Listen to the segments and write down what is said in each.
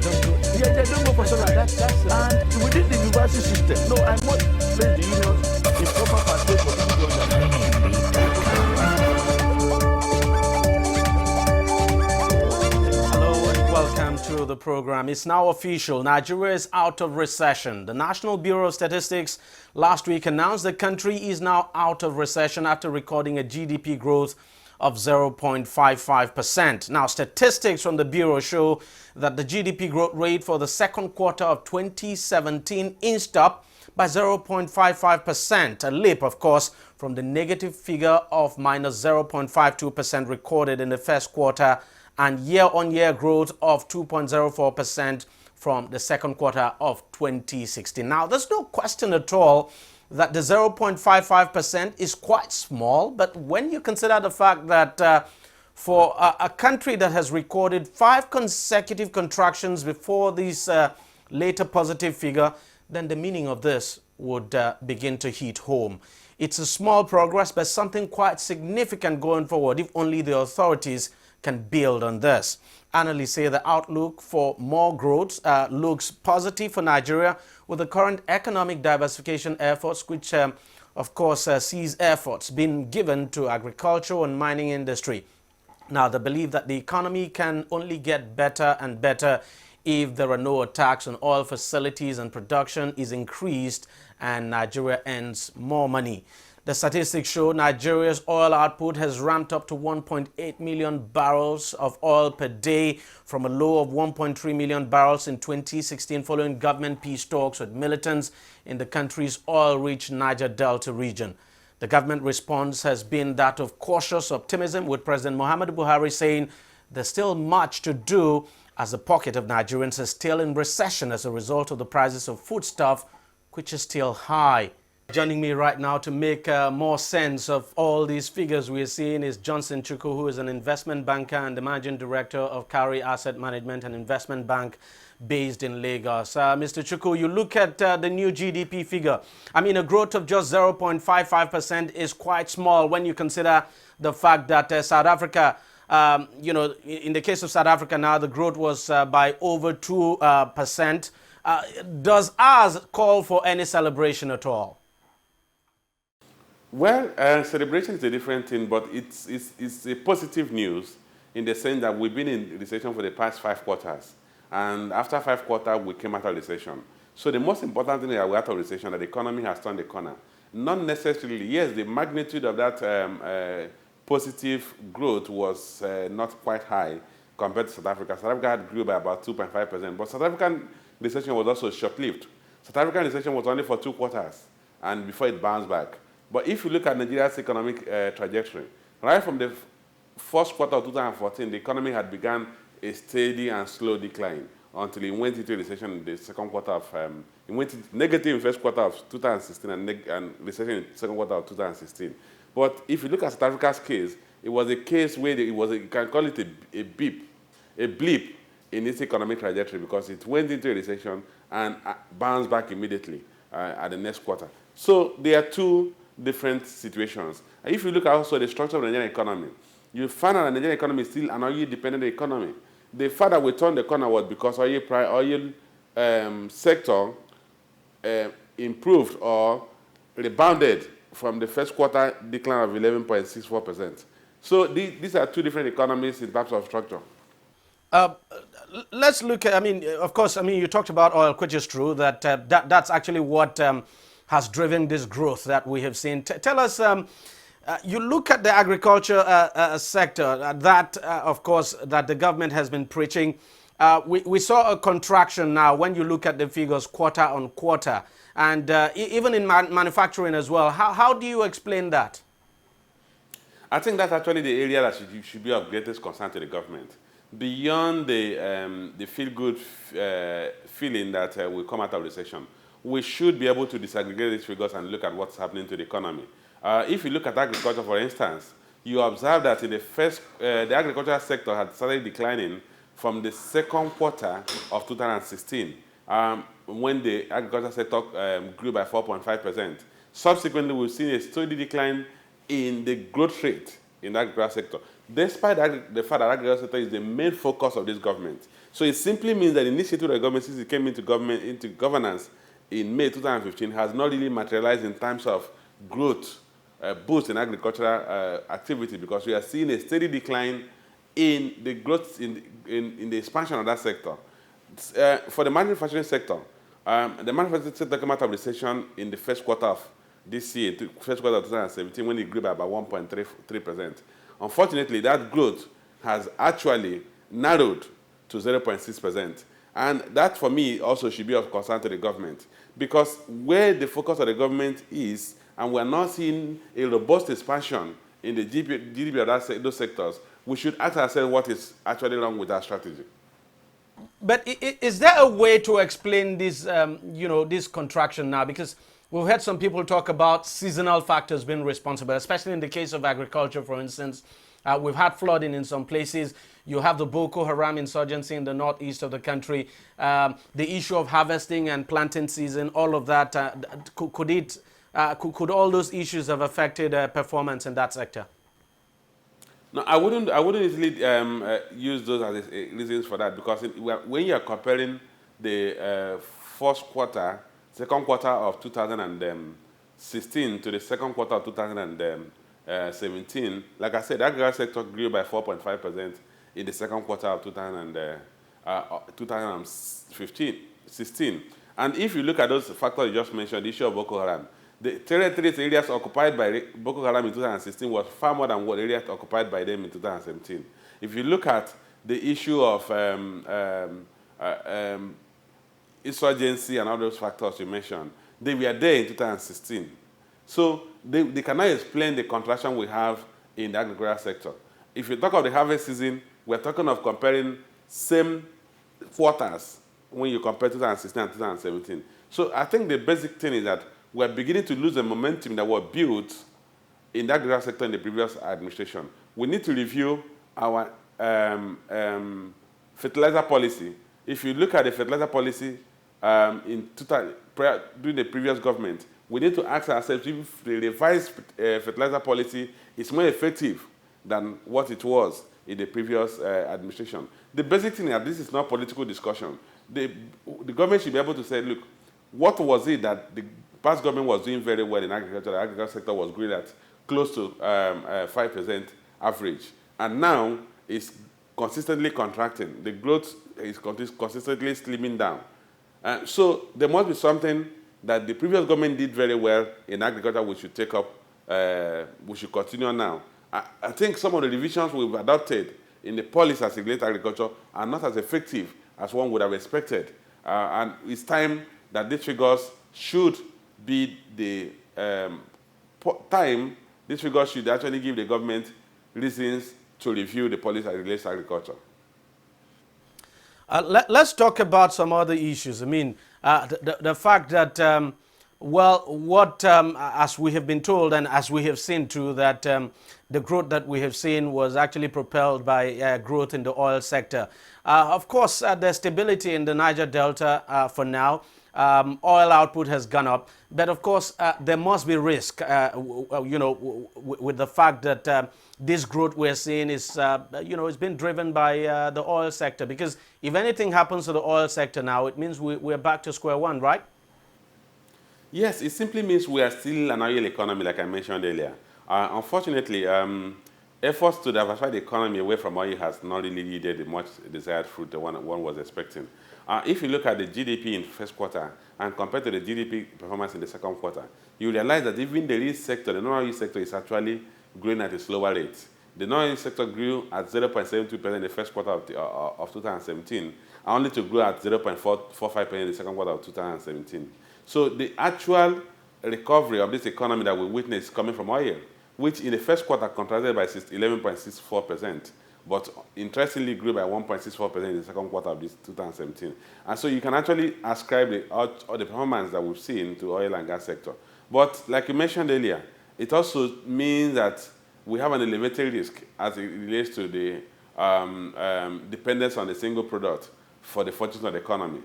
don't go for solar. And within the university system, no, I must place the union in proper perspective for people to understand. Hello and welcome to the program. It's now official. Nigeria is out of recession. The National Bureau of Statistics last week announced the country is now out of recession after recording a GDP growth of 0.55%. Now, statistics from the Bureau show that the GDP growth rate for the second quarter of 2017 inched up by 0.55%, a leap, of course, from the negative figure of minus 0.52% recorded in the first quarter and year-on-year growth of 2.04% from the second quarter of 2016. Now, there's no question at all that the 0.55% is quite small, but when you consider the fact that for a country that has recorded 5 consecutive contractions before this later positive figure, then the meaning of this would begin to hit home. It's a small progress, but something quite significant going forward if only the authorities can build on this. Analysts say the outlook for more growth looks positive for Nigeria with the current economic diversification efforts, which of course sees efforts being given to agriculture and mining industry. Now, they believe that the economy can only get better and better if there are no attacks on oil facilities and production is increased and Nigeria earns more money. The statistics show Nigeria's oil output has ramped up to 1.8 million barrels of oil per day from a low of 1.3 million barrels in 2016 following government peace talks with militants in the country's oil-rich Niger Delta region. The government response has been that of cautious optimism, with President Muhammadu Buhari saying there's still much to do as the pocket of Nigerians is still in recession as a result of the prices of foodstuff, which is still high. Joining me right now to make more sense of all these figures we are seeing is Johnson Chukwu, who is an investment banker and the managing director of Cowry Asset Management, an investment bank based in Lagos. Mr. Chukwu, you look at the new GDP figure. I mean, a growth of just 0.55% is quite small when you consider the fact that South Africa, in the case of South Africa now, the growth was by over 2%. Does ours call for any celebration at all? Well, celebration is a different thing, but it's a positive news in the sense that we've been in recession for the past 5 quarters. And after 5 quarters, we came out of recession. So the most important thing is that we're out of recession, that the economy has turned the corner. Not necessarily, yes, the magnitude of that positive growth was not quite high compared to South Africa. South Africa had grew by about 2.5%, but South African recession was also short-lived. South African recession was only for 2 quarters, and before it bounced back. But if you look at Nigeria's economic trajectory, right from the first quarter of 2014, the economy had begun a steady and slow decline until it went into recession in the second quarter of, it went negative in the first quarter of 2016 and recession in the second quarter of 2016. But if you look at South Africa's case, it was a case where you can call it a blip in its economic trajectory because it went into a recession and bounced back immediately at the next quarter. So there are two different situations. If you look at also the structure of the Nigerian economy, you find that the Nigerian economy is still an oil-dependent economy. The fact that we turned the corner was because oil sector improved or rebounded from the first quarter decline of 11.64%. So these are two different economies in terms of structure. Let's look at, of course, you talked about oil, which is true, that's actually what has driven this growth that we have seen. Tell us, you look at the agriculture sector, of course, that the government has been preaching. We saw a contraction now when you look at the figures quarter on quarter, and even in manufacturing as well. How do you explain that? I think that's actually the area that should be of greatest concern to the government. Beyond the feel-good feeling that we come out of recession, we should be able to disaggregate these figures and look at what's happening to the economy. If you look at agriculture, for instance, you observe that in the agricultural sector had started declining from the second quarter of 2016, when the agricultural sector grew by 4.5%. Subsequently, we've seen a steady decline in the growth rate in the agricultural sector. despite the fact that the agriculture sector is the main focus of this government. So it simply means that the initiative of the government since it came into governance in May 2015 has not really materialized in terms of growth, boost in agricultural activity, because we are seeing a steady decline in the growth in the expansion of that sector. For the manufacturing sector, the manufacturing sector came out of recession in the first quarter of this year, first quarter of 2017, when it grew by about 1.3%. Unfortunately, that growth has actually narrowed to 0.6%. And that, for me, also should be of concern to the government, because where the focus of the government is, and we're not seeing a robust expansion in the GDP of those sectors, we should ask ourselves what is actually wrong with our strategy. But is there a way to explain this, this contraction now? Because we've had some people talk about seasonal factors being responsible, especially in the case of agriculture, for instance. We've had flooding in some places. You have the Boko Haram insurgency in the northeast of the country. The issue of harvesting and planting season, all of that. Could all those issues have affected performance in that sector? No, I wouldn't easily use those as reasons for that, because when you are comparing the second quarter of 2016 to the second quarter of 2017, like I said, the agriculture sector grew by 4.5% in the second quarter of 2016. And if you look at those factors you just mentioned, the issue of Boko Haram, the territories areas occupied by Boko Haram in 2016 was far more than what areas occupied by them in 2017. If you look at the issue of insurgency and all those factors you mentioned, they were there in 2016. So they cannot explain the contraction we have in the agricultural sector. If you talk of the harvest season, we're talking of comparing same quarters when you compare 2016 and 2017. So I think the basic thing is that we're beginning to lose the momentum that was built in the agricultural sector in the previous administration. We need to review our fertilizer policy. If you look at the fertilizer policy during the previous government, we need to ask ourselves if the revised fertilizer policy is more effective than what it was in the previous administration. The basic thing is that this is not political discussion. The government should be able to say, look, what was it that the past government was doing very well in agriculture? The agriculture sector was growing at close to 5% average. And now it's consistently contracting. The growth is consistently slimming down. So there must be something that the previous government did very well in agriculture we should take up, we should continue now. I think some of the revisions we've adopted in the policy as it relates to agriculture are not as effective as one would have expected. And it's time that these figures should be the time these figures should actually give the government reasons to review the policy as it relates to agriculture. Let's talk about some other issues. I mean, the fact that, as we have been told and as we have seen too, that the growth that we have seen was actually propelled by growth in the oil sector. Of course, there's stability in the Niger Delta for now. Oil output has gone up, but of course there must be risk, with the fact that this growth we're seeing is, it's been driven by the oil sector. Because if anything happens to the oil sector now, it means we're back to square one, right? Yes, it simply means we are still an oil economy, like I mentioned earlier. Unfortunately, efforts to diversify the economy away from oil has not really yielded the much desired fruit that one was expecting. If you look at the GDP in the first quarter and compare to the GDP performance in the second quarter, you realize that even the real sector, the non-oil sector, is actually growing at a slower rate. The non-oil sector grew at 0.72% in the first quarter of 2017, only to grow at 0.45% in the second quarter of 2017. So the actual recovery of this economy that we witnessed is coming from oil, which in the first quarter contracted by 11.64%, but interestingly grew by 1.64% in the second quarter of this 2017. And so you can actually ascribe the performance that we've seen to oil and gas sector. But like you mentioned earlier, it also means that we have an elevated risk as it relates to the dependence on a single product for the fortunes of the economy.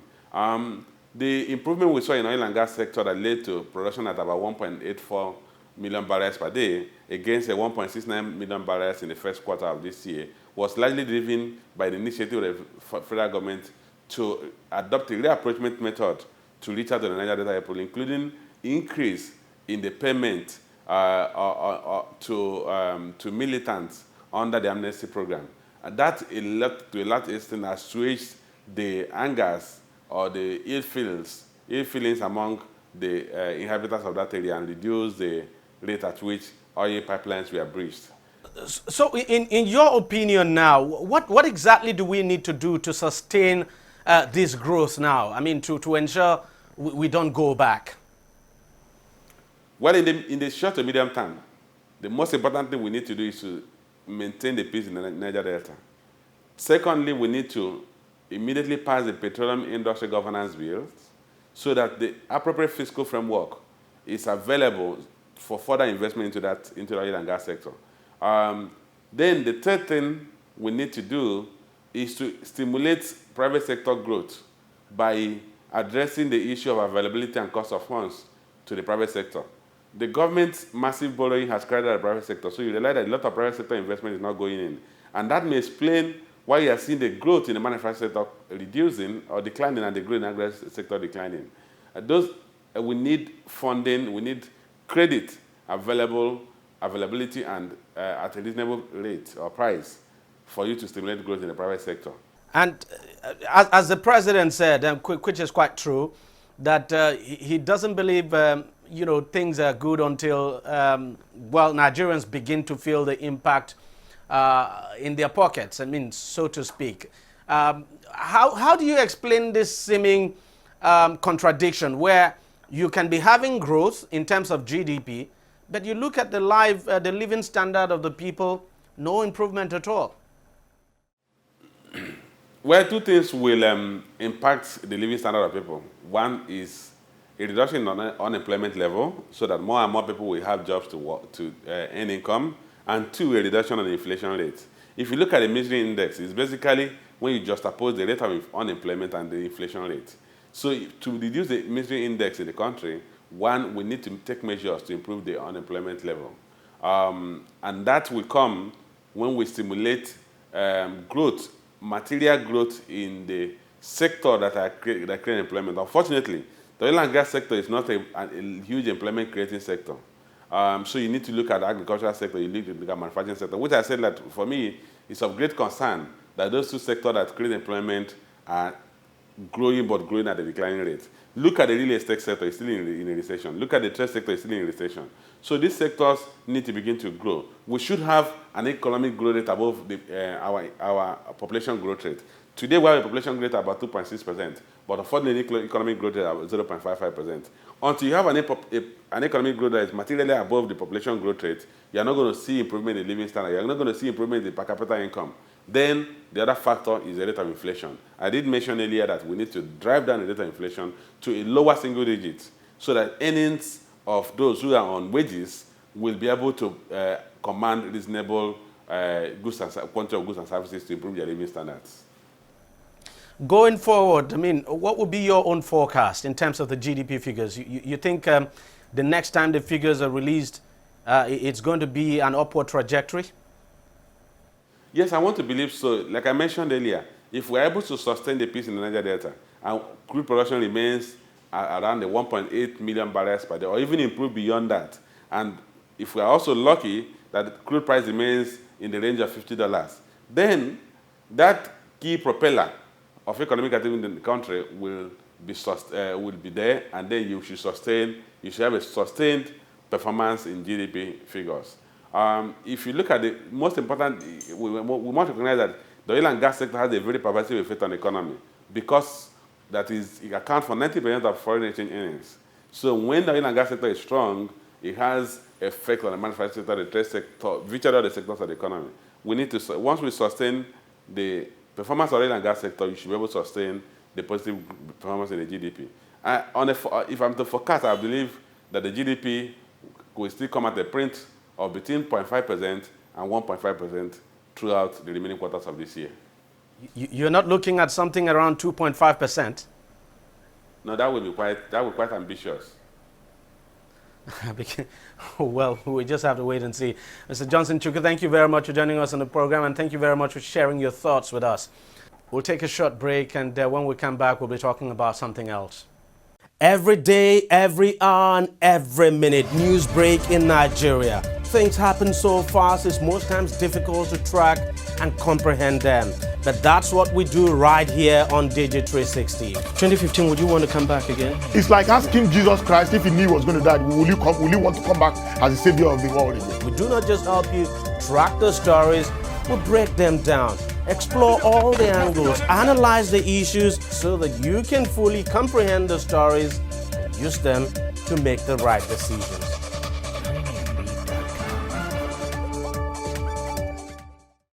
The improvement we saw in oil and gas sector that led to production at about 1.84 million barrels per day against 1.69 million barrels in the first quarter of this year was largely driven by the initiative of the federal government to adopt a reapproachment method to reach out to the Niger Delta people, including increase in the payment to militants under the amnesty program. And that, to a large extent, assuaged the angers or the ill feelings among the inhabitants of that area and reduced the rate at which oil pipelines were breached. So in your opinion now, what exactly do we need to do to sustain this growth now? I mean, to ensure we don't go back? Well, in the short to medium term, the most important thing we need to do is to maintain the peace in the Niger Delta. Secondly, we need to immediately pass the petroleum industry governance bill so that the appropriate fiscal framework is available for further investment into the oil and gas sector. Then the third thing we need to do is to stimulate private sector growth by addressing the issue of availability and cost of funds to the private sector. The government's massive borrowing has carried out the private sector, so you realize that a lot of private sector investment is not going in. And that may explain why you are seeing the growth in the manufacturing sector reducing or declining and the growth in the agriculture sector declining. We need funding, we need credit availability and at a reasonable rate or price for you to stimulate growth in the private sector. And as the president said, which is quite true, that he doesn't believe things are good until Nigerians begin to feel the impact in their pockets. I mean, so to speak. How do you explain this seeming contradiction where you can be having growth in terms of GDP, but you look at the living standard of the people, no improvement at all? Well, two things will impact the living standard of people. One is a reduction in unemployment level so that more and more people will have jobs to earn income, and two, a reduction in the inflation rate. If you look at the misery index, it's basically when you juxtapose the rate of unemployment and the inflation rate. So to reduce the misery index in the country, one, we need to take measures to improve the unemployment level. And that will come when we stimulate growth, material growth in the sector that create employment. Unfortunately, the oil and gas sector is not a huge employment creating sector. So you need to look at the agricultural sector, you need to look at the manufacturing sector, which I said that for me is of great concern that those two sectors that create employment are growing but growing at a declining rate. Look at the real estate sector, it's still in a recession. Look at the trade sector, it's still in a recession. So these sectors need to begin to grow. We should have an economic growth rate above our population growth rate. Today we have a population growth rate about 2.6%, but unfortunately economic growth rate of 0.55%. Until you have an economic growth that is materially above the population growth rate, you are not going to see improvement in living standard. You are not going to see improvement in per capita income. Then the other factor is the rate of inflation. I did mention earlier that we need to drive down the rate of inflation to a lower single digit so that earnings of those who are on wages will be able to command reasonable quantity of goods and services to improve their living standards. Going forward, I mean, what would be your own forecast in terms of the GDP figures? You think the next time the figures are released, it's going to be an upward trajectory? Yes, I want to believe so. Like I mentioned earlier, if we're able to sustain the peace in the Niger Delta and crude production remains around the 1.8 million barrels per day, or even improve beyond that, and if we're also lucky that crude price remains in the range of $50, then that key propeller of economic activity in the country will be there, and then you should have a sustained performance in GDP figures. If you look at the most important, we must recognize that the oil and gas sector has a very pervasive effect on the economy because it accounts for 90% of foreign exchange earnings. So when the oil and gas sector is strong, it has effect on the manufacturing sector, the trade sector, virtually all the sectors of the economy. We need to, once we sustain the performance of the oil and gas sector, you should be able to sustain the positive performance in the GDP. If I'm to forecast, I believe that the GDP will still come at a print of between 0.5% and 1.5% throughout the remaining quarters of this year. You're not looking at something around 2.5%? No, that would be quite ambitious. Well, we just have to wait and see. Mr. Johnson Chuka, thank you very much for joining us on the program, and thank you very much for sharing your thoughts with us. We'll take a short break, and when we come back, we'll be talking about something else. Every day, every hour, and every minute, news break in Nigeria. Things happen so fast, it's most times difficult to track and comprehend them. But that's what we do right here on DEJI360. 2015, would you want to come back again? It's like asking Jesus Christ if he knew he was going to die, will you want to come back as the savior of the world again? We do not just help you track the stories, we break them down, explore all the angles, analyze the issues so that you can fully comprehend the stories and use them to make the right decision.